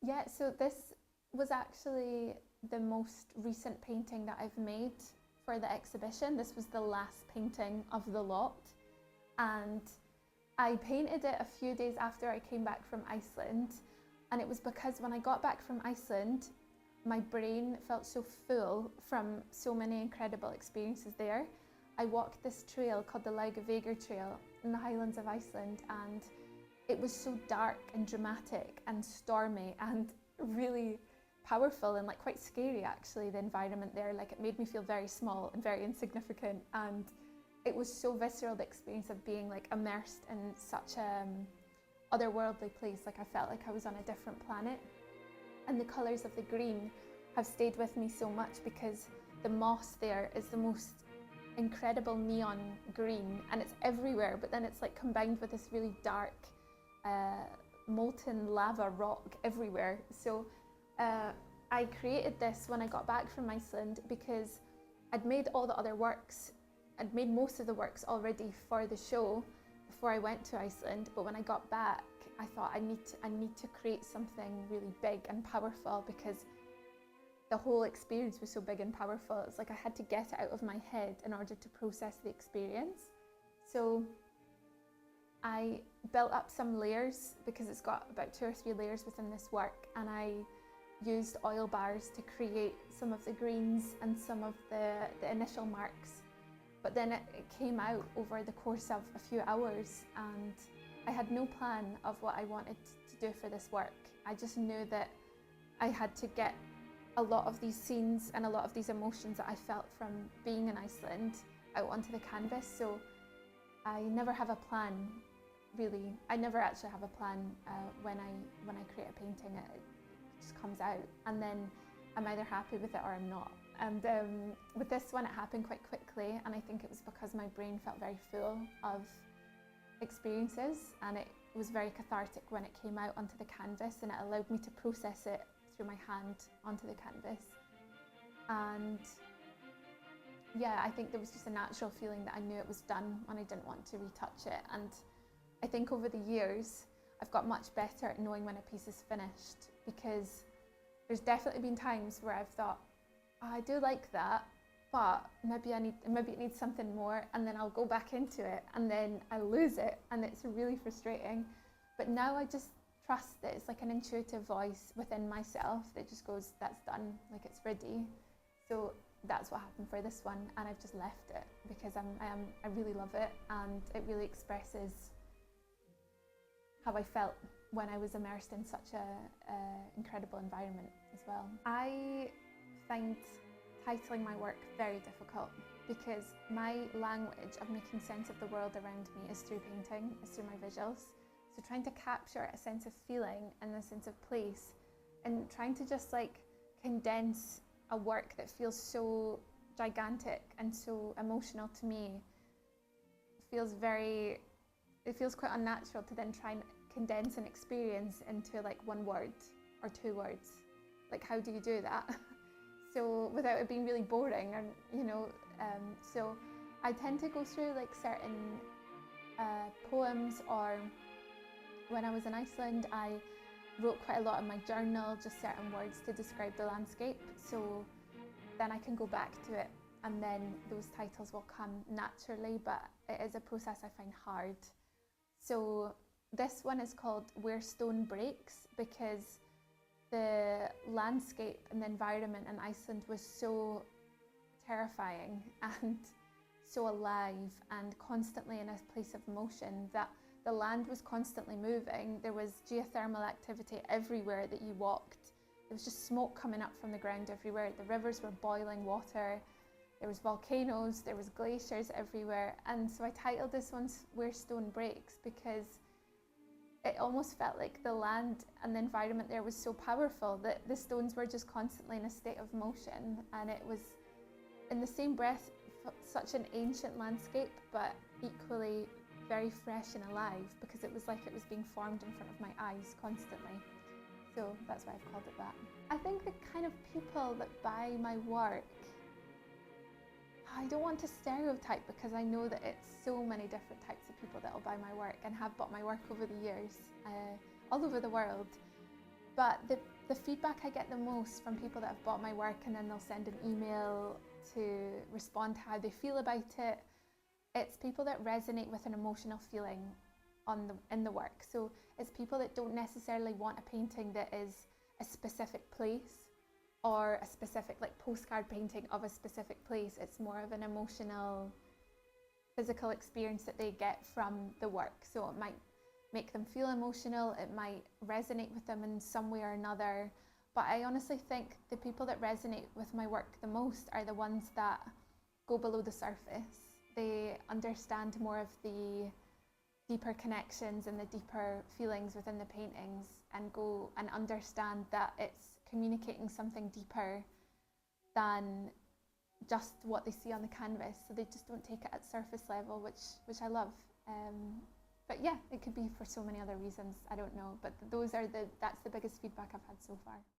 Yeah, so this was actually the most recent painting that I've made for the exhibition. This was the last painting of the lot, and I painted it a few days after I came back from Iceland, and it was because when I got back from Iceland, my brain felt so full from so many incredible experiences there. I walked this trail called the Laugavegur Trail in the Highlands of Iceland, and it was so dark and dramatic and stormy and really powerful and like quite scary actually, the environment there. Like it made me feel very small and very insignificant, and it was so visceral, the experience of being like immersed in such a otherworldly place. Like I felt like I was on a different planet. And the colours of the green have stayed with me so much because the moss there is the most incredible neon green, and it's everywhere, but then it's like combined with this really dark molten lava rock everywhere. So I created this when I got back from Iceland because I'd made all the other works. I'd made most of the works already for the show before I went to Iceland, but when I got back I thought I need to create something really big and powerful because the whole experience was so big and powerful. It's like I had to get it out of my head in order to process the experience. So I built up some layers because it's got about 2 or 3 layers within this work, and I used oil bars to create some of the greens and some of the initial marks. But then it came out over the course of a few hours, and I had no plan of what I wanted to do for this work. I just knew that I had to get a lot of these scenes and a lot of these emotions that I felt from being in Iceland out onto the canvas. So I never have a plan, really. I never actually have a plan when I create a painting. It just comes out, and then I'm either happy with it or I'm not. And with this one, it happened quite quickly, and I think it was because my brain felt very full of experiences, and it was very cathartic when it came out onto the canvas, and it allowed me to process it through my hand onto the canvas. And yeah, I think there was just a natural feeling that I knew it was done and I didn't want to retouch it. And I think over the years I've got much better at knowing when a piece is finished, because there's definitely been times where I've thought, oh, I do like that, but maybe it needs something more, and then I'll go back into it and then I lose it, and it's really frustrating. But now I just trust that it's like an intuitive voice within myself that just goes, that's done, like it's ready. So that's what happened for this one, and I've just left it because I really love it, and it really expresses how I felt when I was immersed in such a incredible environment as well. I find titling my work very difficult because my language of making sense of the world around me is through painting, is through my visuals. So trying to capture a sense of feeling and a sense of place, and trying to just like condense a work that feels so gigantic and so emotional to me feels quite unnatural to then try and condense an experience into like 1 word or 2 words. Like, how do you do that? So without it being really boring, and so I tend to go through like certain poems, or when I was in Iceland I wrote quite a lot in my journal, just certain words to describe the landscape, so then I can go back to it and then those titles will come naturally, but it is a process I find hard. So this one is called Where Stone Breaks because the landscape and the environment in Iceland was so terrifying and so alive and constantly in a place of motion that the land was constantly moving. There was geothermal activity everywhere that you walked. There was just smoke coming up from the ground everywhere. The rivers were boiling water. There was volcanoes, there was glaciers everywhere. And so I titled this one Where Stone Breaks because it almost felt like the land and the environment there was so powerful that the stones were just constantly in a state of motion, and it was in the same breath such an ancient landscape but equally very fresh and alive because it was like it was being formed in front of my eyes constantly. So that's why I've called it that. I think the kind of people that buy my work, I don't want to stereotype because I know that it's so many different types of people that will buy my work and have bought my work over the years, all over the world. But the The feedback I get the most from people that have bought my work and then they'll send an email to respond to how they feel about it. It's people that resonate with an emotional feeling in the work. So it's people that don't necessarily want a painting that is a specific place or a specific like postcard painting of a specific place. It's more of an emotional, physical experience that they get from the work. So it might make them feel emotional, it might resonate with them in some way or another. But I honestly think the people that resonate with my work the most are the ones that go below the surface. They understand more of the deeper connections and the deeper feelings within the paintings and go and understand that it's communicating something deeper than just what they see on the canvas. So they just don't take it at surface level, which I love. But yeah, it could be for so many other reasons. I don't know, but that's the biggest feedback I've had so far.